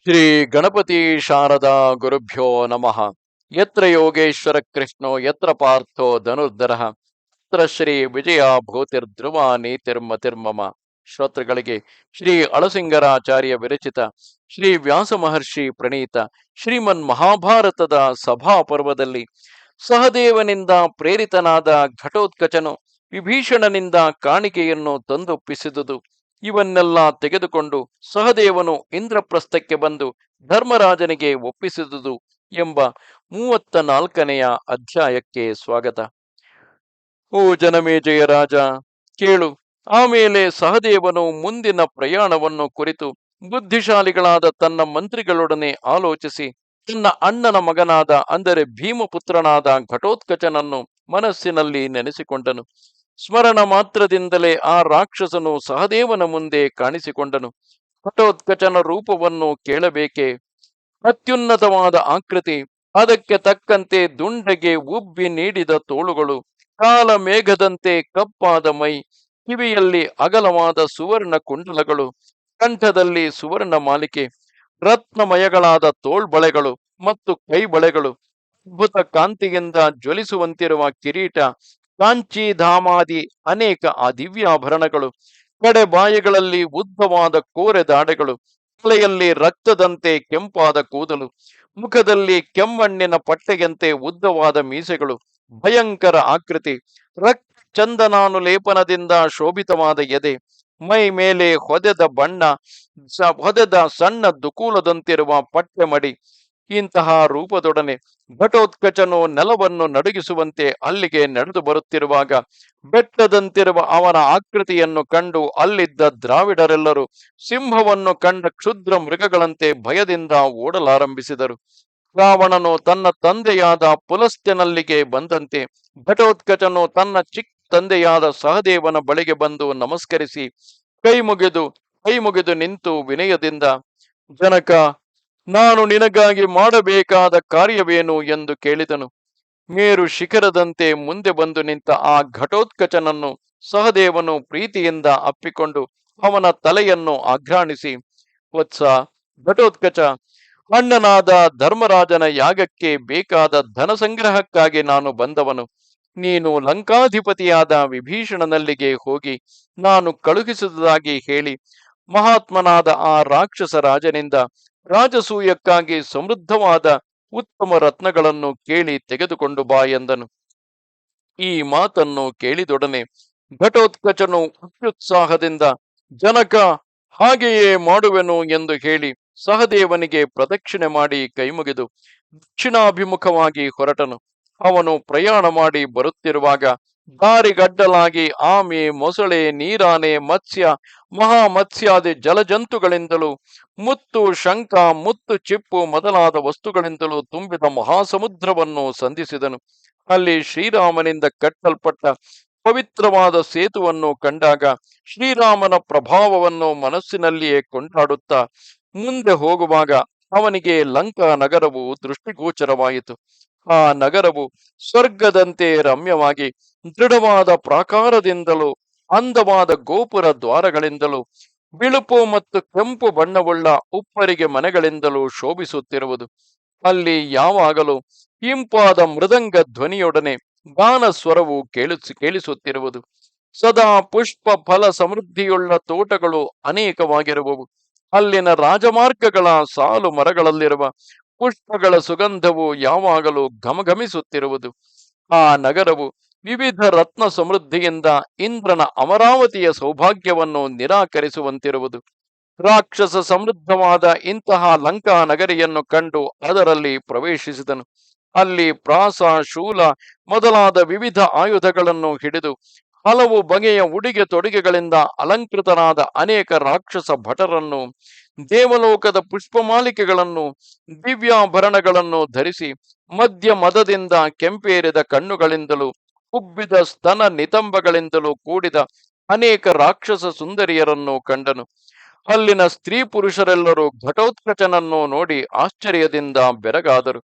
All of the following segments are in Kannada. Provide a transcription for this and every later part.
ಶ್ರೀ ಗಣಪತಿ ಶಾರದಾ ಗುರುಭ್ಯೋ ನಮಃ. ಯತ್ರ ಯೋಗೇಶ್ವರ ಕೃಷ್ಣೋ ಯತ್ರ ಪಾರ್ಥೋ ಧನುರ್ಧರಃ ತತ್ರ ಶ್ರೀ ವಿಜಯ ಭೂತಿರ್ಧ್ರುವ ನೀತಿರ್ಮತಿರ್ಮಮ. ಶ್ರೋತೃಗಳಿಗೆ ಶ್ರೀ ಅಳಸಿಂಗರಾಚಾರ್ಯ ವಿರಚಿತ ಶ್ರೀ ವ್ಯಾಸ ಮಹರ್ಷಿ ಪ್ರಣೀತ ಶ್ರೀಮನ್ ಮಹಾಭಾರತದ ಸಭಾ ಪರ್ವದಲ್ಲಿ ಸಹದೇವನಿಂದ ಪ್ರೇರಿತನಾದ ಘಟೋತ್ಕಚನು ವಿಭೀಷಣನಿಂದ ಕಾಣಿಕೆಯನ್ನು ತಂದೊಪ್ಪಿಸಿದುದು. ಇವನ್ನೆಲ್ಲ ತೆಗೆದುಕೊಂಡು ಸಹದೇವನು ಇಂದ್ರಪ್ರಸ್ಥಕ್ಕೆ ಬಂದು ಧರ್ಮರಾಜನಿಗೆ ಒಪ್ಪಿಸಿದುದು ಎಂಬ 34ನೆಯ ಅಧ್ಯಾಯಕ್ಕೆ ಸ್ವಾಗತ. ಓ ಜನಮೇಜಯ ರಾಜ, ಕೇಳು. ಆಮೇಲೆ ಸಹದೇವನು ಮುಂದಿನ ಪ್ರಯಾಣವನ್ನು ಕುರಿತು ಬುದ್ಧಿಶಾಲಿಗಳಾದ ತನ್ನ ಮಂತ್ರಿಗಳೊಡನೆ ಆಲೋಚಿಸಿ ತನ್ನ ಅಣ್ಣನ ಮಗನಾದ ಅಂದರೆ ಭೀಮಪುತ್ರನಾದ ಘಟೋತ್ಕಚನನ್ನು ಮನಸ್ಸಿನಲ್ಲಿ ನೆನೆಸಿಕೊಂಡನು. ಸ್ಮರಣ ಮಾತ್ರದಿಂದಲೇ ಆ ರಾಕ್ಷಸನು ಸಹದೇವನ ಮುಂದೆ ಕಾಣಿಸಿಕೊಂಡನು. ಘಟೋತ್ಕಚನ ರೂಪವನ್ನು ಕೇಳಬೇಕೆ? ಅತ್ಯುನ್ನತವಾದ ಆಕೃತಿ, ಅದಕ್ಕೆ ತಕ್ಕಂತೆ ದುಂಡೆಗೆ ಉಬ್ಬಿ ನೀಡಿದ ತೋಳುಗಳು, ಕಾಲ ಮೇಘದಂತೆ ಕಪ್ಪಾದ ಮೈ, ಕಿವಿಯಲ್ಲಿ ಅಗಲವಾದ ಸುವರ್ಣ ಕುಂಡಲಗಳು, ಕಂಠದಲ್ಲಿ ಸುವರ್ಣ ಮಾಲಿಕೆ, ರತ್ನಮಯಗಳಾದ ತೋಳ್ಬಳೆಗಳು ಮತ್ತು ಕೈಬಳೆಗಳು, ಅದ್ಭುತ ಕಾಂತಿಯಿಂದ ಜ್ವಲಿಸುವಂತಿರುವ ಕಿರೀಟ, ಕಾಂಚೀಧಾಮಾದಿ ಅನೇಕ ಆ ದಿವ್ಯಾಭರಣಗಳು, ಕಡೆ ಬಾಯಿಗಳಲ್ಲಿ ಉದ್ದವಾದ ಕೋರೆ ದಾಡೆಗಳು, ತಲೆಯಲ್ಲಿ ರಕ್ತದಂತೆ ಕೆಂಪಾದ ಕೂದಲು, ಮುಖದಲ್ಲಿ ಕೆಮ್ಮಣ್ಣಿನ ಪಟ್ಟೆಯಂತೆ ಉದ್ದವಾದ ಮೀಸೆಗಳು, ಭಯಂಕರ ಆಕೃತಿ, ರಕ್ತ ಚಂದನಾನುಲೇಪನದಿಂದ ಶೋಭಿತವಾದ ಎದೆ, ಮೈ ಮೇಲೆ ಹೊದೆದ ಸಣ್ಣ ದುಕೂಲದಂತಿರುವ ಪಟ್ಟೆ ಮಡಿ. ಇಂತಹ ರೂಪದೊಡನೆ ಘಟೋತ್ಕಚನು ನೆಲವನ್ನು ನಡುಗಿಸುವಂತೆ ಅಲ್ಲಿಗೆ ನಡೆದು ಬರುತ್ತಿರುವಾಗ ಬೆಟ್ಟದಂತಿರುವ ಅವನ ಆಕೃತಿಯನ್ನು ಕಂಡು ಅಲ್ಲಿದ್ದ ದ್ರಾವಿಡರೆಲ್ಲರೂ ಸಿಂಹವನ್ನು ಕಂಡ ಕ್ಷುದ್ರ ಮೃಗಗಳಂತೆ ಭಯದಿಂದ ಓಡಲಾರಂಭಿಸಿದರು. ರಾವಣನು ತನ್ನ ತಂದೆಯಾದ ಪುಲಸ್ತ್ಯನಲ್ಲಿಗೆ ಬಂದಂತೆ ಘಟೋತ್ಕಚನು ತನ್ನ ಚಿಕ್ಕ ತಂದೆಯಾದ ಸಹದೇವನ ಬಳಿಗೆ ಬಂದು ನಮಸ್ಕರಿಸಿ ಕೈ ಮುಗಿದು ನಿಂತು ವಿನಯದಿಂದ, ಜನಕ, ನಾನು ನಿನಗಾಗಿ ಮಾಡಬೇಕಾದ ಕಾರ್ಯವೇನು ಎಂದು ಕೇಳಿದನು. ಮೇರು ಶಿಖರದಂತೆ ಮುಂದೆ ಬಂದು ನಿಂತ ಆ ಘಟೋತ್ಕಚನನ್ನು ಸಹದೇವನು ಪ್ರೀತಿಯಿಂದ ಅಪ್ಪಿಕೊಂಡು ಅವನ ತಲೆಯನ್ನು ಆಘ್ರಾಣಿಸಿ, ವತ್ಸ ಘಟೋತ್ಕಚ, ಅಣ್ಣನಾದ ಧರ್ಮರಾಜನ ಯಾಗಕ್ಕೆ ಬೇಕಾದ ಧನ ಸಂಗ್ರಹಕ್ಕಾಗಿ ನಾನು ಬಂದವನು. ನೀನು ಲಂಕಾಧಿಪತಿಯಾದ ವಿಭೀಷಣನಲ್ಲಿಗೆ ಹೋಗಿ ನಾನು ಕಳುಹಿಸುವುದಾಗಿ ಹೇಳಿ ಮಹಾತ್ಮನಾದ ಆ ರಾಕ್ಷಸ ರಾಜನಿಂದ ರಾಜಸೂಯಕ್ಕಾಗಿ ಸಮೃದ್ಧವಾದ ಉತ್ತಮ ರತ್ನಗಳನ್ನು ಕೇಳಿ ತೆಗೆದುಕೊಂಡು ಬಾ ಎಂದನು. ಈ ಮಾತನ್ನು ಕೇಳಿದೊಡನೆ ಘಟೋತ್ಕಚನು ಅತ್ಯುತ್ಸಾಹದಿಂದ, ಜನಕ, ಹಾಗೆಯೇ ಮಾಡುವೆನು ಎಂದು ಹೇಳಿ ಸಹದೇವನಿಗೆ ಪ್ರದಕ್ಷಿಣೆ ಮಾಡಿ ಕೈಮುಗಿದು ದಕ್ಷಿಣಾಭಿಮುಖವಾಗಿ ಹೊರಟನು. ಅವನು ಪ್ರಯಾಣ ಮಾಡಿ ಬರುತ್ತಿರುವಾಗ ದಾರಿಗಡ್ಡಲಾಗಿ ಆಮೆ, ಮೊಸಳೆ, ನೀರಾನೆ, ಮತ್ಸ್ಯ, ಮಹಾಮತ್ಸ್ಯಾದಿ ಜಲಜಂತುಗಳಿಂದಲೂ ಮುತ್ತು, ಶಂಖ, ಮುತ್ತು ಚಿಪ್ಪು ಮೊದಲಾದ ವಸ್ತುಗಳಿಂದಲೂ ತುಂಬಿದ ಮಹಾಸಮುದ್ರವನ್ನು ಸಂಧಿಸಿದನು. ಅಲ್ಲಿ ಶ್ರೀರಾಮನಿಂದ ಕಟ್ಟಲ್ಪಟ್ಟ ಪವಿತ್ರವಾದ ಸೇತುವನ್ನು ಕಂಡಾಗ ಶ್ರೀರಾಮನ ಪ್ರಭಾವವನ್ನು ಮನಸ್ಸಿನಲ್ಲಿಯೇ ಕೊಂಡಾಡುತ್ತಾ ಮುಂದೆ ಹೋಗುವಾಗ ಅವನಿಗೆ ಲಂಕಾ ನಗರವು ದೃಷ್ಟಿಗೋಚರವಾಯಿತು. ಆ ನಗರವು ಸ್ವರ್ಗದಂತೆ ರಮ್ಯವಾಗಿ ದೃಢವಾದ ಪ್ರಾಕಾರದಿಂದಲೂ ಅಂದವಾದ ಗೋಪುರ ದ್ವಾರಗಳಿಂದಲೂ ಬಿಳುಪು ಮತ್ತು ಕೆಂಪು ಬಣ್ಣವುಳ್ಳ ಉಪ್ಪರಿಗೆ ಮನೆಗಳಿಂದಲೂ ಶೋಭಿಸುತ್ತಿರುವುದು. ಅಲ್ಲಿ ಯಾವಾಗಲೂ ಇಂಪಾದ ಮೃದಂಗ ಧ್ವನಿಯೊಡನೆ ಗಾನ ಸ್ವರವು ಕೇಳಿಸುತ್ತಿರುವುದು. ಸದಾ ಪುಷ್ಪ ಫಲ ಸಮೃದ್ಧಿಯುಳ್ಳ ತೋಟಗಳು ಅನೇಕವಾಗಿರುವವು. ಅಲ್ಲಿನ ರಾಜಮಾರ್ಗಗಳ ಸಾಲು ಮರಗಳಲ್ಲಿರುವ ಪುಷ್ಪಗಳ ಸುಗಂಧವು ಯಾವಾಗಲೂ ಘಮಘಮಿಸುತ್ತಿರುವುದು. ಆ ನಗರವು ವಿವಿಧ ರತ್ನ ಸಮೃದ್ಧಿಯಿಂದ ಇಂದ್ರನ ಅಮರಾವತಿಯ ಸೌಭಾಗ್ಯವನ್ನು ನಿರಾಕರಿಸುವಂತಿರುವುದು. ರಾಕ್ಷಸ ಸಮೃದ್ಧವಾದ ಇಂತಹ ಲಂಕಾ ನಗರಿಯನ್ನು ಕಂಡು ಅದರಲ್ಲಿ ಪ್ರವೇಶಿಸಿದನು. ಅಲ್ಲಿ ಪ್ರಾಸ, ಶೂಲ ಮೊದಲಾದ ವಿವಿಧ ಆಯುಧಗಳನ್ನು ಹಿಡಿದು ಹಲವು ಬಗೆಯ ಉಡುಗೆ ತೊಡುಗೆಗಳಿಂದ ಅಲಂಕೃತರಾದ ಅನೇಕ ರಾಕ್ಷಸ ಭಟರನ್ನು, ದೇವಲೋಕದ ಪುಷ್ಪಮಾಲಿಕೆಗಳನ್ನು, ದಿವ್ಯಾಭರಣಗಳನ್ನು ಧರಿಸಿ ಮಧ್ಯ ಮದದಿಂದ ಕೆಂಪೇರಿದ ಕಣ್ಣುಗಳಿಂದಲೂ ಉಬ್ಬಿದ ಸ್ತನ ನಿತಂಬಗಳಿಂದಲೂ ಕೂಡಿದ ಅನೇಕ ರಾಕ್ಷಸ ಸುಂದರಿಯರನ್ನು ಕಂಡನು. ಅಲ್ಲಿನ ಸ್ತ್ರೀ ಪುರುಷರೆಲ್ಲರೂ ಘಟೋತ್ಕಚನನ್ನು ನೋಡಿ ಆಶ್ಚರ್ಯದಿಂದ ಬೆರಗಾದರು.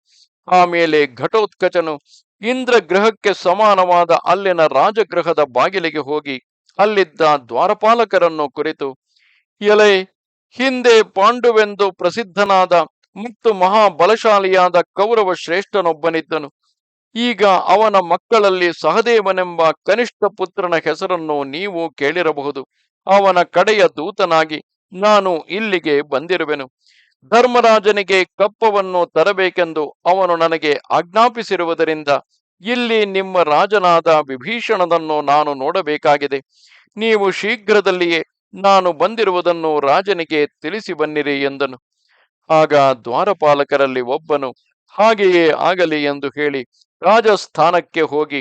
ಆಮೇಲೆ ಘಟೋತ್ಕಚನು ಇಂದ್ರ ಗೃಹಕ್ಕೆ ಸಮಾನವಾದ ಅಲ್ಲಿನ ರಾಜಗೃಹದ ಬಾಗಿಲಿಗೆ ಹೋಗಿ ಅಲ್ಲಿದ್ದ ದ್ವಾರಪಾಲಕರನ್ನು ಕುರಿತು, ಎಲೈ ಹಿಂದೆ ಪಾಂಡುವೆಂದು ಪ್ರಸಿದ್ಧನಾದ ಮತ್ತು ಮಹಾಬಲಶಾಲಿಯಾದ ಕೌರವ ಶ್ರೇಷ್ಠನೊಬ್ಬನಿದ್ದನು. ಈಗ ಅವನ ಮಕ್ಕಳಲ್ಲಿ ಸಹದೇವನೆಂಬ ಕನಿಷ್ಠ ಪುತ್ರನ ಹೆಸರನ್ನು ನೀವು ಕೇಳಿರಬಹುದು. ಅವನ ಕಡೆಯ ದೂತನಾಗಿ ನಾನು ಇಲ್ಲಿಗೆ ಬಂದಿರುವೆನು. ಧರ್ಮರಾಜನಿಗೆ ಕಪ್ಪವನ್ನು ತರಬೇಕೆಂದು ಅವನು ನನಗೆ ಆಜ್ಞಾಪಿಸಿರುವುದರಿಂದ ಇಲ್ಲಿ ನಿಮ್ಮ ರಾಜನಾದ ವಿಭೀಷಣನನ್ನು ನಾನು ನೋಡಬೇಕಾಗಿದೆ. ನೀವು ಶೀಘ್ರದಲ್ಲಿಯೇ ನಾನು ಬಂದಿರುವುದನ್ನು ರಾಜನಿಗೆ ತಿಳಿಸಿ ಬನ್ನಿರಿ ಎಂದನು. ಆಗ ದ್ವಾರಪಾಲಕರಲ್ಲಿ ಒಬ್ಬನು ಹಾಗೆಯೇ ಆಗಲಿ ಎಂದು ಹೇಳಿ ರಾಜಸ್ಥಾನಕ್ಕೆ ಹೋಗಿ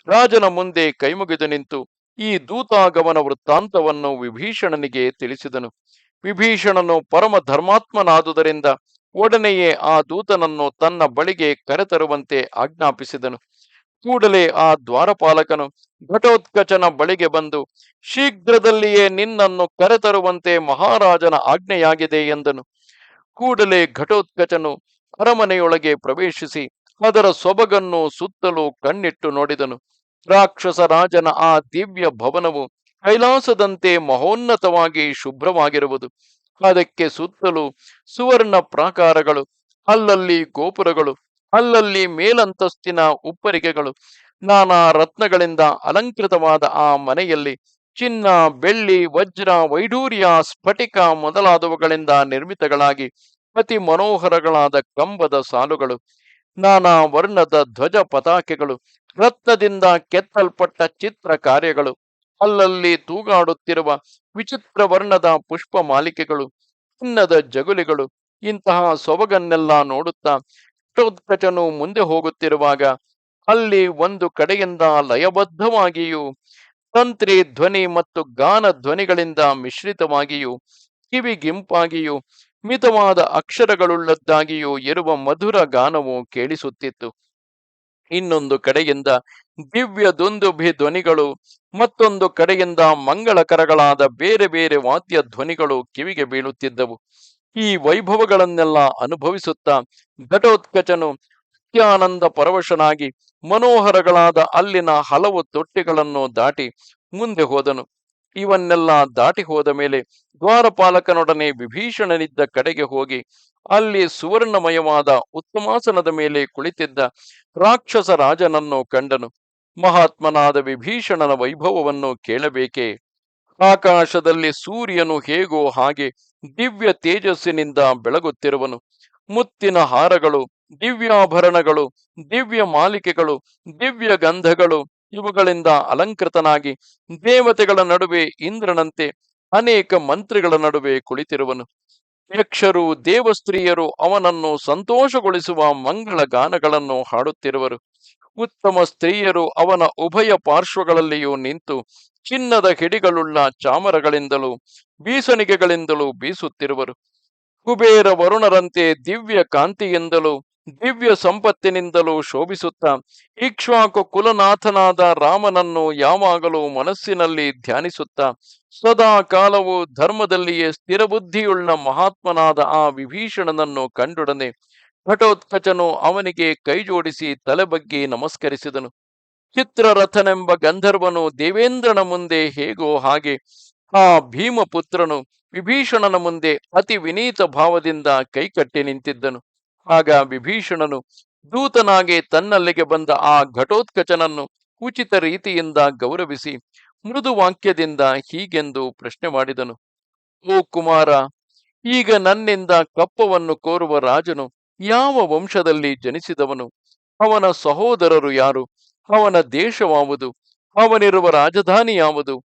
ರಾಜನ ಮುಂದೆ ಕೈಮುಗಿದು ನಿಂತು ಈ ದೂತಾಗಮನ ವೃತ್ತಾಂತವನ್ನು ವಿಭೀಷಣನಿಗೆ ತಿಳಿಸಿದನು. ವಿಭೀಷಣನು ಪರಮ ಧರ್ಮಾತ್ಮನಾದುದರಿಂದ ಒಡನೆಯೇ ಆ ದೂತನನ್ನು ತನ್ನ ಬಳಿಗೆ ಕರೆತರುವಂತೆ ಆಜ್ಞಾಪಿಸಿದನು. ಕೂಡಲೇ ಆ ದ್ವಾರಪಾಲಕನು ಘಟೋತ್ಕಚನ ಬಳಿಗೆ ಬಂದು ಶೀಘ್ರದಲ್ಲಿಯೇ ನಿನ್ನನ್ನು ಕರೆತರುವಂತೆ ಮಹಾರಾಜನ ಆಜ್ಞೆಯಾಗಿದೆ ಎಂದನು. ಕೂಡಲೇ ಘಟೋತ್ಕಚನು ಅರಮನೆಯೊಳಗೆ ಪ್ರವೇಶಿಸಿ ಅದರ ಸೊಬಗನ್ನು ಸುತ್ತಲೂ ಕಣ್ಣಿಟ್ಟು ನೋಡಿದನು. ರಾಕ್ಷಸ ರಾಜನ ಆ ದಿವ್ಯ ಭವನವು ಕೈಲಾಸದಂತೆ ಮಹೋನ್ನತವಾಗಿ ಶುಭ್ರವಾಗಿರುವುದು. ಅದಕ್ಕೆ ಸುತ್ತಲೂ ಸುವರ್ಣ ಪ್ರಾಕಾರಗಳು, ಅಲ್ಲಲ್ಲಿ ಗೋಪುರಗಳು, ಅಲ್ಲಲ್ಲಿ ಮೇಲಂತಸ್ತಿನ ಉಪ್ಪರಿಗೆಗಳು, ನಾನಾ ರತ್ನಗಳಿಂದ ಅಲಂಕೃತವಾದ ಆ ಮನೆಯಲ್ಲಿ ಚಿನ್ನ, ಬೆಳ್ಳಿ, ವಜ್ರ, ವೈಡೂರ್ಯ, ಸ್ಫಟಿಕ ಮೊದಲಾದವುಗಳಿಂದ ನಿರ್ಮಿತಗಳಾಗಿ ಅತಿ ಮನೋಹರಗಳಾದ ಕಂಬದ ಸಾಲುಗಳು, ನಾನಾ ವರ್ಣದ ಧ್ವಜ ಪತಾಕೆಗಳು, ರತ್ನದಿಂದ ಕೆತ್ತಲ್ಪಟ್ಟ ಚಿತ್ರ ಕಾರ್ಯಗಳು, ಅಲ್ಲಲ್ಲಿ ತೂಗಾಡುತ್ತಿರುವ ವಿಚಿತ್ರ ವರ್ಣದ ಪುಷ್ಪ ಮಾಲಿಕೆಗಳು, ಚಿನ್ನದ ಜಗುಲಿಗಳು, ಇಂತಹ ಸೊಬಗನ್ನೆಲ್ಲ ನೋಡುತ್ತಾ ಘಟೋತ್ಕಚನು ಮುಂದೆ ಹೋಗುತ್ತಿರುವಾಗ ಅಲ್ಲಿ ಒಂದು ಕಡೆಯಿಂದ ಲಯಬದ್ಧವಾಗಿಯೂ ತಂತ್ರಿ ಧ್ವನಿ ಮತ್ತು ಗಾನ ಧ್ವನಿಗಳಿಂದ ಮಿಶ್ರಿತವಾಗಿಯೂ ಕಿವಿಗಿಂಪಾಗಿಯೂ ಮಿತವಾದ ಅಕ್ಷರಗಳುಳ್ಳದ್ದಾಗಿಯೂ ಇರುವ ಮಧುರ ಗಾನವು ಕೇಳಿಸುತ್ತಿತ್ತು. ಇನ್ನೊಂದು ಕಡೆಯಿಂದ ದಿವ್ಯ ದುಂದುಭಿ ಧ್ವನಿಗಳು, ಮತ್ತೊಂದು ಕಡೆಯಿಂದ ಮಂಗಳಕರಗಳಾದ ಬೇರೆ ಬೇರೆ ವಾದ್ಯ ಧ್ವನಿಗಳು ಕಿವಿಗೆ ಬೀಳುತ್ತಿದ್ದವು. ಈ ವೈಭವಗಳನ್ನೆಲ್ಲ ಅನುಭವಿಸುತ್ತಾ ಘಟೋತ್ಕಚನು ಅತ್ಯಾನಂದ ಪರವಶನಾಗಿ ಮನೋಹರಗಳಾದ ಅಲ್ಲಿನ ಹಲವು ತೊಟ್ಟಿಗಳನ್ನು ದಾಟಿ ಮುಂದೆ ಹೋದನು. ಇವನ್ನೆಲ್ಲ ದಾಟಿ ಹೋದ ಮೇಲೆ ದ್ವಾರಪಾಲಕನೊಡನೆ ವಿಭೀಷಣನಿದ್ದ ಕಡೆಗೆ ಹೋಗಿ ಅಲ್ಲಿ ಸುವರ್ಣಮಯವಾದ ಉತ್ತಮಾಸನದ ಮೇಲೆ ಕುಳಿತಿದ್ದ ರಾಕ್ಷಸ ರಾಜನನ್ನು ಕಂಡನು. ಮಹಾತ್ಮನಾದ ವಿಭೀಷಣನ ವೈಭವವನ್ನು ಕೇಳಬೇಕೇ? ಆಕಾಶದಲ್ಲಿ ಸೂರ್ಯನು ಹೇಗೋ ಹಾಗೆ ದಿವ್ಯ ತೇಜಸ್ಸಿನಿಂದ ಬೆಳಗುತ್ತಿರುವನು. ಮುತ್ತಿನ ಹಾರಗಳು, ದಿವ್ಯಾಭರಣಗಳು, ದಿವ್ಯ ಮಾಲಿಕೆಗಳು, ದಿವ್ಯ ಗಂಧಗಳು ಇವುಗಳಿಂದ ಅಲಂಕೃತನಾಗಿ ದೇವತೆಗಳ ನಡುವೆ ಇಂದ್ರನಂತೆ ಅನೇಕ ಮಂತ್ರಿಗಳ ನಡುವೆ ಕುಳಿತಿರುವನು. ಯಕ್ಷರು, ದೇವಸ್ತ್ರೀಯರು ಅವನನ್ನು ಸಂತೋಷಗೊಳಿಸುವ ಮಂಗಳ ಗಾನಗಳನ್ನು ಹಾಡುತ್ತಿರುವರು. ಉತ್ತಮ ಸ್ತ್ರೀಯರು ಅವನ ಉಭಯ ಪಾರ್ಶ್ವಗಳಲ್ಲಿಯೂ ನಿಂತು ಚಿನ್ನದ ಹಿಡಿಗಳುಳ್ಳ ಚಾಮರಗಳಿಂದಲೂ ಬೀಸಣಿಗೆಗಳಿಂದಲೂ ಬೀಸುತ್ತಿರುವರು. ಕುಬೇರ ವರುಣರಂತೆ ದಿವ್ಯ ಕಾಂತಿಯಿಂದಲೂ ದಿವ್ಯ ಸಂಪತ್ತಿನಿಂದಲೂ ಶೋಭಿಸುತ್ತಾ ಇಕ್ಷ್ವಾಕು ಕುಲನಾಥನಾದ ರಾಮನನ್ನು ಯಾವಾಗಲೂ ಮನಸ್ಸಿನಲ್ಲಿ ಧ್ಯಾನಿಸುತ್ತಾ ಸದಾ ಕಾಲವು ಧರ್ಮದಲ್ಲಿಯೇ ಸ್ಥಿರಬುದ್ಧಿಯುಳ್ಳ ಮಹಾತ್ಮನಾದ ಆ ವಿಭೀಷಣನನ್ನು ಕಂಡೊಡನೆ ಘಟೋತ್ಕಚನು ಅವನಿಗೆ ಕೈಜೋಡಿಸಿ ತಲೆಬಗ್ಗಿ ನಮಸ್ಕರಿಸಿದನು. ಚಿತ್ರರಥನೆಂಬ ಗಂಧರ್ವನು ದೇವೇಂದ್ರನ ಮುಂದೆ ಹೇಗೋ ಹಾಗೆ ಆ ಭೀಮಪುತ್ರನು ವಿಭೀಷಣನ ಮುಂದೆ ಅತಿ ವಿನೀತ ಭಾವದಿಂದ ಕೈಕಟ್ಟಿ ನಿಂತಿದ್ದನು. ಆಗ ವಿಭೀಷಣನು ದೂತನಾಗಿ ತನ್ನಲ್ಲಿಗೆ ಬಂದ ಆ ಘಟೋತ್ಕಚನನ್ನು ಉಚಿತ ರೀತಿಯಿಂದ ಗೌರವಿಸಿ ಮೃದು ವಾಕ್ಯದಿಂದ ಹೀಗೆಂದು ಪ್ರಶ್ನೆ ಮಾಡಿದನು. ಓ ಕುಮಾರ, ಈಗ ನನ್ನಿಂದ ಕಪ್ಪವನ್ನು ಕೋರುವ ರಾಜನು ಯಾವ ವಂಶದಲ್ಲಿ ಜನಿಸಿದವನು? ಅವನ ಸಹೋದರರು ಯಾರು? ಅವನ ದೇಶವಾವುದು? ಅವನಿರುವ ರಾಜಧಾನಿ ಯಾವುದು?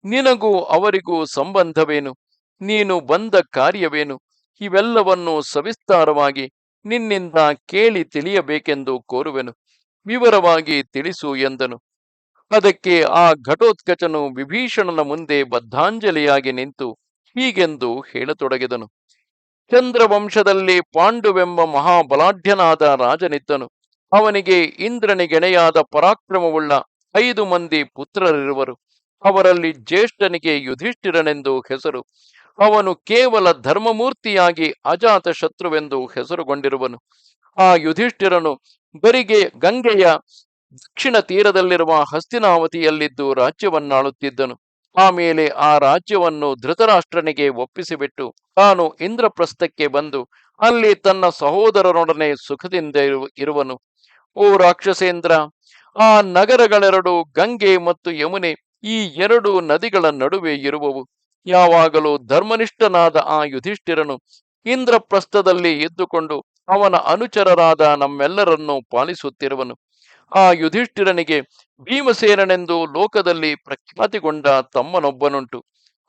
ನಿನಗೂ ಅವರಿಗೂ ಸಂಬಂಧವೇನು? ನೀನು ಬಂದ ಕಾರ್ಯವೇನು? ಇವೆಲ್ಲವನ್ನು ಸವಿಸ್ತಾರವಾಗಿ ನಿನ್ನಿಂದ ಕೇಳಿ ತಿಳಿಯಬೇಕೆಂದು ಕೋರುವೆನು. ವಿವರವಾಗಿ ತಿಳಿಸು ಎಂದನು. ಅದಕ್ಕೆ ಆ ಘಟೋತ್ಕಚನು ವಿಭೀಷಣನ ಮುಂದೆ ಬದ್ಧಾಂಜಲಿಯಾಗಿ ನಿಂತು ಹೀಗೆಂದು ಹೇಳತೊಡಗಿದನು. ಚಂದ್ರವಂಶದಲ್ಲಿ ಪಾಂಡುವೆಂಬ ಮಹಾಬಲಾಢ್ಯನಾದ ರಾಜನಿದ್ದನು. ಅವನಿಗೆ ಇಂದ್ರನಿಗೆಣೆಯಾದ ಪರಾಕ್ರಮವುಳ್ಳ 5 ಮಂದಿ ಪುತ್ರರಿರುವರು. ಅವರಲ್ಲಿ ಜ್ಯೇಷ್ಠನಿಗೆ ಯುಧಿಷ್ಠಿರನೆಂದು ಹೆಸರು. ಅವನು ಕೇವಲ ಧರ್ಮಮೂರ್ತಿಯಾಗಿ ಅಜಾತ ಶತ್ರುವೆಂದು ಹೆಸರುಗೊಂಡಿರುವನು. ಆ ಯುಧಿಷ್ಠಿರನು ಬರಿಗೆ ಗಂಗೆಯ ದಕ್ಷಿಣ ತೀರದಲ್ಲಿರುವ ಹಸ್ತಿನಾವತಿಯಲ್ಲಿದ್ದು ರಾಜ್ಯವನ್ನಾಳುತ್ತಿದ್ದನು. ಆಮೇಲೆ ಆ ರಾಜ್ಯವನ್ನು ಧೃತರಾಷ್ಟ್ರನಿಗೆ ಒಪ್ಪಿಸಿಬಿಟ್ಟು ತಾನು ಇಂದ್ರಪ್ರಸ್ಥಕ್ಕೆ ಬಂದು ಅಲ್ಲಿ ತನ್ನ ಸಹೋದರರೊಡನೆ ಸುಖದಿಂದ ಇರುವನು. ಓ ರಾಕ್ಷಸೇಂದ್ರ, ಆ ನಗರಗಳೆರಡು ಗಂಗೆ ಮತ್ತು ಯಮುನೆ ಈ ಎರಡು ನದಿಗಳ ನಡುವೆ ಇರುವವು. ಯಾವಾಗಲೂ ಧರ್ಮನಿಷ್ಠನಾದ ಆ ಯುಧಿಷ್ಠಿರನು ಇಂದ್ರಪ್ರಸ್ಥದಲ್ಲಿ ಇದ್ದುಕೊಂಡು ಅವನ ಅನುಚರರಾದ ನಮ್ಮೆಲ್ಲರನ್ನೂ ಪಾಲಿಸುತ್ತಿರುವನು. ಆ ಯುಧಿಷ್ಠಿರನಿಗೆ ಭೀಮಸೇನನೆಂದು ಲೋಕದಲ್ಲಿ ಪ್ರಖ್ಯಾತಿಗೊಂಡ ತಮ್ಮನೊಬ್ಬನುಂಟು.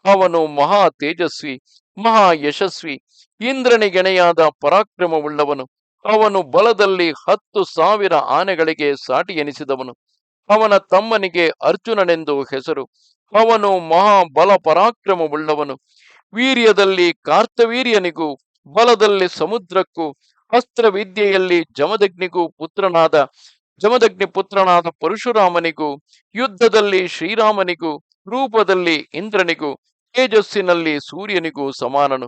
ಅವನು ಮಹಾ ತೇಜಸ್ವಿ, ಮಹಾ ಯಶಸ್ವಿ, ಇಂದ್ರನಿಗೆಣೆಯಾದ ಪರಾಕ್ರಮವುಳ್ಳವನು. ಅವನು ಬಲದಲ್ಲಿ 10,000 ಆನೆಗಳಿಗೆ ಸಾಟಿ ಎನಿಸಿದವನು. ಅವನ ತಮ್ಮನಿಗೆ ಅರ್ಜುನನೆಂದು ಹೆಸರು. ಅವನು ಮಹಾ ಬಲ ಪರಾಕ್ರಮವುಳ್ಳವನು. ವೀರ್ಯದಲ್ಲಿ ಕಾರ್ತವೀರ್ಯನಿಗೂ, ಬಲದಲ್ಲಿ ಸಮುದ್ರಕ್ಕೂ, ಅಸ್ತ್ರವಿದ್ಯೆಯಲ್ಲಿ ಜಮದಗ್ನಿ ಪುತ್ರನಾದ ಪರಶುರಾಮನಿಗೂ, ಯುದ್ಧದಲ್ಲಿ ಶ್ರೀರಾಮನಿಗೂ, ರೂಪದಲ್ಲಿ ಇಂದ್ರನಿಗೂ, ತೇಜಸ್ಸಿನಲ್ಲಿ ಸೂರ್ಯನಿಗೂ ಸಮಾನನು.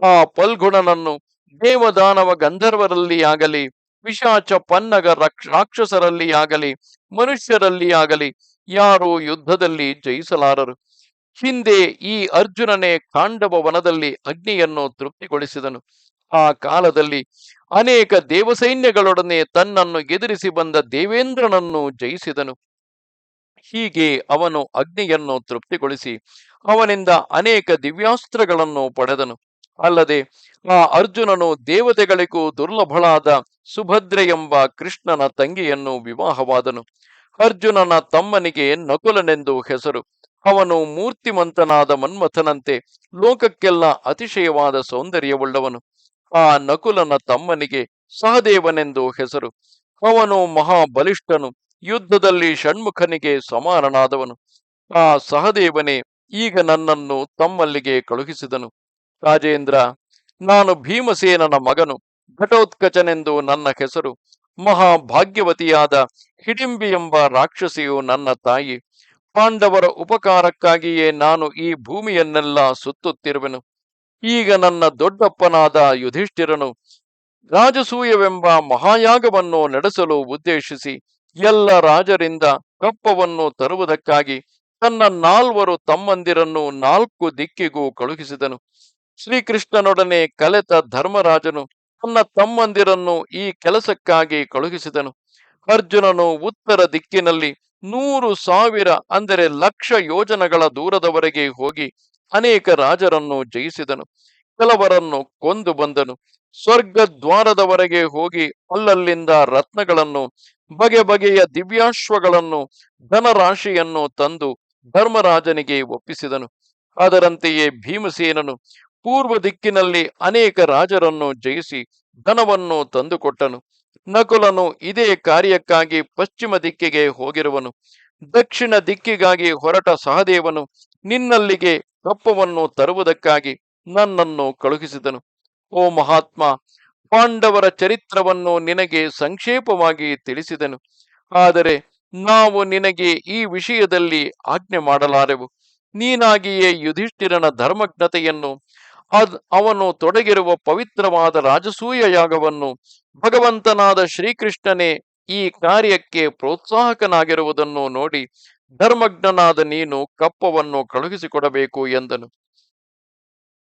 ಆ ಫಲ್ಗುಣನನ್ನು ದೇವದಾನವ ಗಂಧರ್ವರಲ್ಲಿ ಆಗಲಿ, ಪಿಶಾಚ ಪನ್ನಗ ರಾಕ್ಷಸರಲ್ಲಿ ಆಗಲಿ, ಮನುಷ್ಯರಲ್ಲಿ ಆಗಲಿ ಯಾರೂ ಯುದ್ಧದಲ್ಲಿ ಜಯಿಸಲಾರರು. ಹಿಂದೆ ಈ ಅರ್ಜುನನೇ ಖಾಂಡವ ವನದಲ್ಲಿ ಅಗ್ನಿಯನ್ನು ತೃಪ್ತಿಗೊಳಿಸಿದನು. ಆ ಕಾಲದಲ್ಲಿ ಅನೇಕ ದೇವಸೈನ್ಯಗಳೊಡನೆ ತನ್ನನ್ನು ಎದುರಿಸಿ ಬಂದ ದೇವೇಂದ್ರನನ್ನು ಜಯಿಸಿದನು. ಹೀಗೆ ಅವನು ಅಗ್ನಿಯನ್ನು ತೃಪ್ತಿಗೊಳಿಸಿ ಅವನಿಂದ ಅನೇಕ ದಿವ್ಯಾಸ್ತ್ರಗಳನ್ನು ಪಡೆದನು. ಅಲ್ಲದೆ ಆ ಅರ್ಜುನನು ದೇವತೆಗಳಿಗೂ ದುರ್ಲಭಳಾದ ಸುಭದ್ರೆ ಎಂಬ ಕೃಷ್ಣನ ತಂಗಿಯನ್ನು ವಿವಾಹವಾದನು. ಅರ್ಜುನನ ತಮ್ಮನಿಗೆ ನಕುಲನೆಂದು ಹೆಸರು. ಅವನು ಮೂರ್ತಿಮಂತನಾದ ಮನ್ಮಥನಂತೆ ಲೋಕಕ್ಕೆಲ್ಲ ಅತಿಶಯವಾದ ಸೌಂದರ್ಯವುಳ್ಳವನು. ಆ ನಕುಲನ ತಮ್ಮನಿಗೆ ಸಹದೇವನೆಂದು ಹೆಸರು. ಅವನು ಮಹಾಬಲಿಷ್ಠನು, ಯುದ್ಧದಲ್ಲಿ ಷಣ್ಮುಖನಿಗೆ ಸಮಾನನಾದವನು. ಆ ಸಹದೇವನೇ ಈಗ ನನ್ನನ್ನು ತಮ್ಮಲ್ಲಿಗೆ ಕಳುಹಿಸಿದನು. ರಾಜೇಂದ್ರ, ನಾನು ಭೀಮಸೇನನ ಮಗನು. ಘಟೋತ್ಕಚನೆಂದು ನನ್ನ ಹೆಸರು. ಮಹಾಭಾಗ್ಯವತಿಯಾದ ಹಿಡಿಂಬಿ ಎಂಬ ರಾಕ್ಷಸಿಯು ನನ್ನ ತಾಯಿ. ಪಾಂಡವರ ಉಪಕಾರಕ್ಕಾಗಿಯೇ ನಾನು ಈ ಭೂಮಿಯನ್ನೆಲ್ಲ ಸುತ್ತುತ್ತಿರುವೆನು. ಈಗ ನನ್ನ ದೊಡ್ಡಪ್ಪನಾದ ಯುಧಿಷ್ಠಿರನು ರಾಜಸೂಯವೆಂಬ ಮಹಾಯಾಗವನ್ನು ನಡೆಸಲು ಉದ್ದೇಶಿಸಿ ಎಲ್ಲ ರಾಜರಿಂದ ಕಪ್ಪವನ್ನು ತರುವುದಕ್ಕಾಗಿ ತನ್ನ 4 ತಮ್ಮಂದಿರನ್ನು 4 ದಿಕ್ಕಿಗೂ ಕಳುಹಿಸಿದನು. ಶ್ರೀಕೃಷ್ಣನೊಡನೆ ಕಲೆತ ಧರ್ಮರಾಜನು ತನ್ನ ತಮ್ಮಂದಿರನ್ನು ಈ ಕೆಲಸಕ್ಕಾಗಿ ಕಳುಹಿಸಿದನು. ಅರ್ಜುನನು ಉತ್ತರ ದಿಕ್ಕಿನಲ್ಲಿ 100,000 ಅಂದರೆ 1,00,000 ಯೋಜನಗಳ ದೂರದವರೆಗೆ ಹೋಗಿ ಅನೇಕ ರಾಜರನ್ನು ಜಯಿಸಿದನು. ಕೆಲವರನ್ನು ಕೊಂದು ಬಂದನು. ಸ್ವರ್ಗ ದ್ವಾರದವರೆಗೆ ಹೋಗಿ ಅಲ್ಲಲ್ಲಿಂದ ರತ್ನಗಳನ್ನು, ಬಗೆ ಬಗೆಯ ದಿವ್ಯಾಶ್ವಗಳನ್ನು, ಧನರಾಶಿಯನ್ನು ತಂದು ಧರ್ಮರಾಜನಿಗೆ ಒಪ್ಪಿಸಿದನು. ಅದರಂತೆಯೇ ಭೀಮಸೇನನು ಪೂರ್ವ ದಿಕ್ಕಿನಲ್ಲಿ ಅನೇಕ ರಾಜರನ್ನು ಜಯಿಸಿ ಧನವನ್ನು ತಂದುಕೊಟ್ಟನು. ನಕುಲನು ಇದೇ ಕಾರ್ಯಕ್ಕಾಗಿ ಪಶ್ಚಿಮ ದಿಕ್ಕಿಗೆ ಹೋಗಿರುವನು. ದಕ್ಷಿಣ ದಿಕ್ಕಿಗಾಗಿ ಹೊರಟ ಸಹದೇವನು ನಿನ್ನಲ್ಲಿಗೆ ಕಪ್ಪವನ್ನು ತರುವುದಕ್ಕಾಗಿ ನನ್ನನ್ನು ಕಳುಹಿಸಿದನು. ಓ ಮಹಾತ್ಮ, ಪಾಂಡವರ ಚರಿತ್ರವನ್ನು ನಿನಗೆ ಸಂಕ್ಷೇಪವಾಗಿ ತಿಳಿಸಿದನು. ಆದರೆ ನಾವು ನಿನಗೆ ಈ ವಿಷಯದಲ್ಲಿ ಆಜ್ಞೆ ಮಾಡಲಾರೆವು. ನೀನಾಗಿಯೇ ಯುಧಿಷ್ಠಿರನ ಧರ್ಮಜ್ಞತೆಯನ್ನು, ಅವನು ತೊಡಗಿರುವ ಪವಿತ್ರವಾದ ರಾಜಸೂಯ ಯಾಗವನ್ನು, ಭಗವಂತನಾದ ಶ್ರೀಕೃಷ್ಣನೇ ಈ ಕಾರ್ಯಕ್ಕೆ ಪ್ರೋತ್ಸಾಹಕನಾಗಿರುವುದನ್ನು ನೋಡಿ ಧರ್ಮಜ್ಞನಾದ ನೀನು ಕಪ್ಪವನ್ನು ಕಳುಹಿಸಿಕೊಡಬೇಕು ಎಂದನು.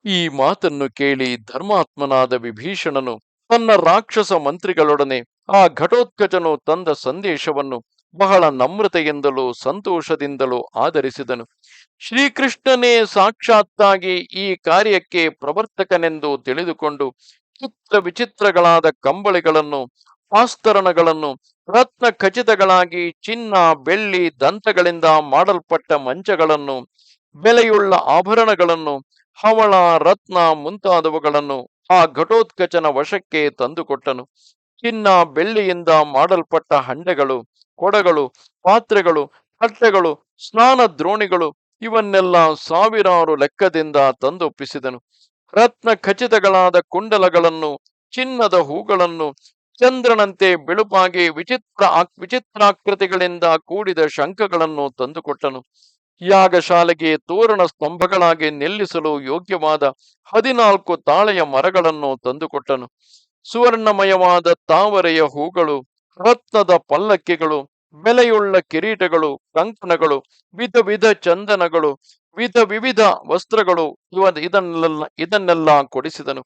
ಈ ಮಾತನ್ನು ಕೇಳಿ ಧರ್ಮಾತ್ಮನಾದ ವಿಭೀಷಣನು ತನ್ನ ರಾಕ್ಷಸ ಮಂತ್ರಿಗಳೊಡನೆ ಆ ಘಟೋತ್ಕಚನು ತಂದ ಸಂದೇಶವನ್ನು ಬಹಳ ನಮ್ರತೆಯಿಂದಲೂ ಸಂತೋಷದಿಂದಲೂ ಆಧರಿಸಿದನು. ಶ್ರೀಕೃಷ್ಣನೇ ಸಾಕ್ಷಾತ್ತಾಗಿ ಈ ಕಾರ್ಯಕ್ಕೆ ಪ್ರವರ್ತಕನೆಂದು ತಿಳಿದುಕೊಂಡು ಚಿತ್ರ ವಿಚಿತ್ರಗಳಾದ ಕಂಬಳಿಗಳನ್ನು, ಆಸ್ತರಣಗಳನ್ನು, ರತ್ನ ಖಚಿತಗಳಾಗಿ ಚಿನ್ನ, ಬೆಳ್ಳಿ, ದಂತಗಳಿಂದ ಮಾಡಲ್ಪಟ್ಟ ಮಂಚಗಳನ್ನು, ಬೆಲೆಯುಳ್ಳ ಆಭರಣಗಳನ್ನು, ಹವಳ, ರತ್ನ ಮುಂತಾದವುಗಳನ್ನು ಆ ಘಟೋತ್ಕಚನ ವಶಕ್ಕೆ ತಂದುಕೊಟ್ಟನು. ಚಿನ್ನ, ಬೆಳ್ಳಿಯಿಂದ ಮಾಡಲ್ಪಟ್ಟ ಹಂಡೆಗಳು, ಕೊಡಗಳು, ಪಾತ್ರೆಗಳು, ತಟ್ಟೆಗಳು, ಸ್ನಾನ ದ್ರೋಣಿಗಳು ಇವನ್ನೆಲ್ಲ ಸಾವಿರಾರು ಲೆಕ್ಕದಿಂದ ತಂದೊಪ್ಪಿಸಿದನು. ರತ್ನ ಖಚಿತಗಳಾದ ಕುಂಡಲಗಳನ್ನು, ಚಿನ್ನದ ಹೂಗಳನ್ನು, ಚಂದ್ರನಂತೆ ಬಿಳುಪಾಗಿ ವಿಚಿತ್ರಾಕೃತಿಗಳಿಂದ ಕೂಡಿದ ಶಂಖಗಳನ್ನು ತಂದುಕೊಟ್ಟನು. ಯಾಗಶಾಲೆಗೆ ತೋರಣ ಸ್ತಂಭಗಳಾಗಿ ನಿಲ್ಲಿಸಲು ಯೋಗ್ಯವಾದ 14 ತಾಳೆಯ ಮರಗಳನ್ನು ತಂದುಕೊಟ್ಟನು. ಸುವರ್ಣಮಯವಾದ ತಾವರೆಯ ಹೂಗಳು, ರತ್ನದ ಪಲ್ಲಕ್ಕಿಗಳು, ಬೆಲೆಯುಳ್ಳ ಕಿರೀಟಗಳು, ಕಂಕಣಗಳು, ವಿಧ ವಿಧ ಚಂದನಗಳು, ವಿಧ ವಸ್ತ್ರಗಳು ಇದನ್ನೆಲ್ಲ ಕೊಡಿಸಿದನು.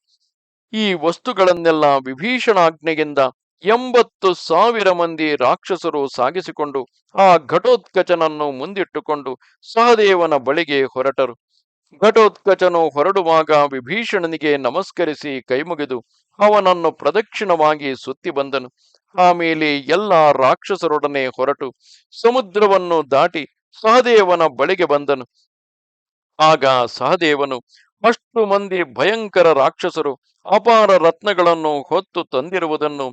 ಈ ವಸ್ತುಗಳನ್ನೆಲ್ಲ ವಿಭೀಷಣಾಜ್ಞೆಯಿಂದ 80,000 ಮಂದಿ ರಾಕ್ಷಸರು ಸಾಗಿಸಿಕೊಂಡು ಆ ಘಟೋತ್ಕಚನನ್ನು ಮುಂದಿಟ್ಟುಕೊಂಡು ಸಹದೇವನ ಬಳಿಗೆ ಹೊರಟರು. ಘಟೋತ್ಕಚನು ಹೊರಡುವಾಗ ವಿಭೀಷಣನಿಗೆ ನಮಸ್ಕರಿಸಿ ಕೈಮುಗಿದು ಅವನನ್ನು ಪ್ರದಕ್ಷಿಣವಾಗಿ ಸುತ್ತಿ ಬಂದನು. ಆಮೇಲೆ ಎಲ್ಲ ರಾಕ್ಷಸರೊಡನೆ ಹೊರಟು ಸಮುದ್ರವನ್ನು ದಾಟಿ ಸಹದೇವನ ಬಳಿಗೆ ಬಂದನು. ಆಗ ಸಹದೇವನು ಅಷ್ಟು ಮಂದಿ ಭಯಂಕರ ರಾಕ್ಷಸರು ಅಪಾರ ರತ್ನಗಳನ್ನು ಹೊತ್ತು ತಂದಿರುವುದನ್ನು,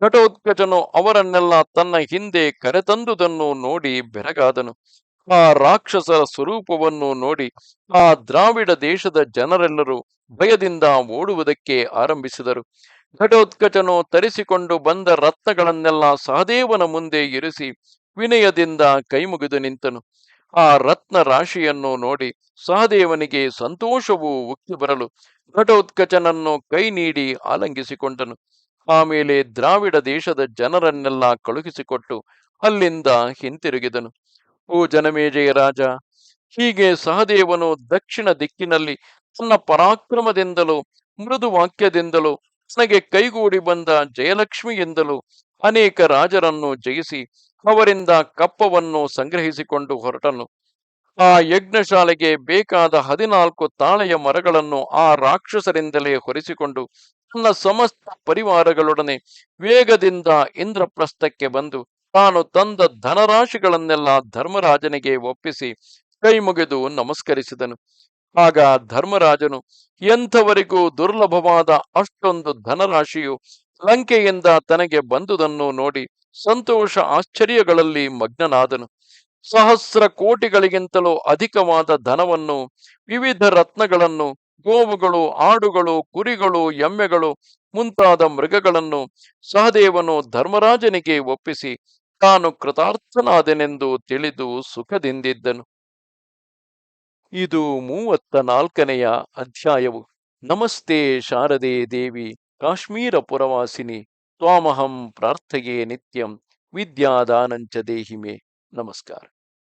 ಘಟೋತ್ಕಚನು ಅವರನ್ನೆಲ್ಲ ತನ್ನ ಹಿಂದೆ ಕರೆತಂದುದನ್ನು ನೋಡಿ ಬೆರಗಾದನು. ಆ ರಾಕ್ಷಸರ ಸ್ವರೂಪವನ್ನು ನೋಡಿ ಆ ದ್ರಾವಿಡ ದೇಶದ ಜನರೆಲ್ಲರೂ ಭಯದಿಂದ ಓಡುವುದಕ್ಕೆ ಆರಂಭಿಸಿದರು. ಘಟೋತ್ಕಚನು ತರಿಸಿಕೊಂಡು ಬಂದ ರತ್ನಗಳನ್ನೆಲ್ಲ ಸಹದೇವನ ಮುಂದೆ ಇರಿಸಿ ವಿನಯದಿಂದ ಕೈಮುಗಿದು ನಿಂತನು. ಆ ರತ್ನ ರಾಶಿಯನ್ನು ನೋಡಿ ಸಹದೇವನಿಗೆ ಸಂತೋಷವು ಉಕ್ಕಿ ಬರಲು ಘಟೋತ್ಕಚನನ್ನು ಕೈ ನೀಡಿ ಆಲಂಗಿಸಿಕೊಂಡನು. ಆಮೇಲೆ ದ್ರಾವಿಡ ದೇಶದ ಜನರನ್ನೆಲ್ಲ ಕಳುಹಿಸಿಕೊಟ್ಟು ಅಲ್ಲಿಂದ ಹಿಂತಿರುಗಿದನು. ಓ ಜನಮೇಜಯ ರಾಜ, ಹೀಗೆ ಸಹದೇವನು ದಕ್ಷಿಣ ದಿಕ್ಕಿನಲ್ಲಿ ತನ್ನ ಪರಾಕ್ರಮದಿಂದಲೂ ಮೃದು ವಾಕ್ಯದಿಂದಲೂ ತನಗೆ ಕೈಗೂಡಿ ಬಂದ ಜಯಲಕ್ಷ್ಮಿಯಿಂದಲೂ ಅನೇಕ ರಾಜರನ್ನು ಜಯಿಸಿ ಅವರಿಂದ ಕಪ್ಪವನ್ನು ಸಂಗ್ರಹಿಸಿಕೊಂಡು ಹೊರಟನು. ಆ ಯಜ್ಞಶಾಲೆಗೆ ಬೇಕಾದ 14 ತಾಳೆಯ ಮರಗಳನ್ನು ಆ ರಾಕ್ಷಸರಿಂದಲೇ ಹೊರಿಸಿಕೊಂಡು ತನ್ನ ಸಮಸ್ತ ಪರಿವಾರಗಳೊಡನೆ ವೇಗದಿಂದ ಇಂದ್ರಪ್ರಸ್ಥಕ್ಕೆ ಬಂದು ತಾನು ತಂದ ಧನರಾಶಿಗಳನ್ನೆಲ್ಲ ಧರ್ಮರಾಜನಿಗೆ ಒಪ್ಪಿಸಿ ಕೈಮುಗಿದು ನಮಸ್ಕರಿಸಿದನು. ಆಗ ಧರ್ಮರಾಜನು ಎಂಥವರಿಗೂ ದುರ್ಲಭವಾದ ಅಷ್ಟೊಂದು ಧನರಾಶಿಯು ಲಂಕೆಯಿಂದ ತನಗೆ ಬಂದುದನ್ನು ನೋಡಿ ಸಂತೋಷ ಆಶ್ಚರ್ಯಗಳಲ್ಲಿ ಮಗ್ನನಾದನು. ಸಹಸ್ರ ಕೋಟಿಗಳಿಗಿಂತಲೂ ಅಧಿಕವಾದ ಧನವನ್ನು, ವಿವಿಧ ರತ್ನಗಳನ್ನು, ಗೋವುಗಳು, ಆಡುಗಳು, ಕುರಿಗಳು, ಎಮ್ಮೆಗಳು ಮುಂತಾದ ಮೃಗಗಳನ್ನು ಸಹದೇವನು ಧರ್ಮರಾಜನಿಗೆ ಒಪ್ಪಿಸಿ ತಾನು ಕೃತಾರ್ಥನಾದೆನೆಂದು ತಿಳಿದು ಸುಖದಿಂದಿದ್ದನು. ಇದು 34ನೆಯ ಅಧ್ಯಾಯವು. ನಮಸ್ತೆ ಶಾರದೆ ದೇವಿ ಕಾಶ್ಮೀರ ಪುರವಾಸಿನಿ ತ್ವಾಮಹಂ ಪ್ರಾರ್ಥಯೇ ನಿತ್ಯಂ ವಿದ್ಯಾದಾನಂಚ ದೇಹಿಮೆ. ನಮಸ್ಕಾರ.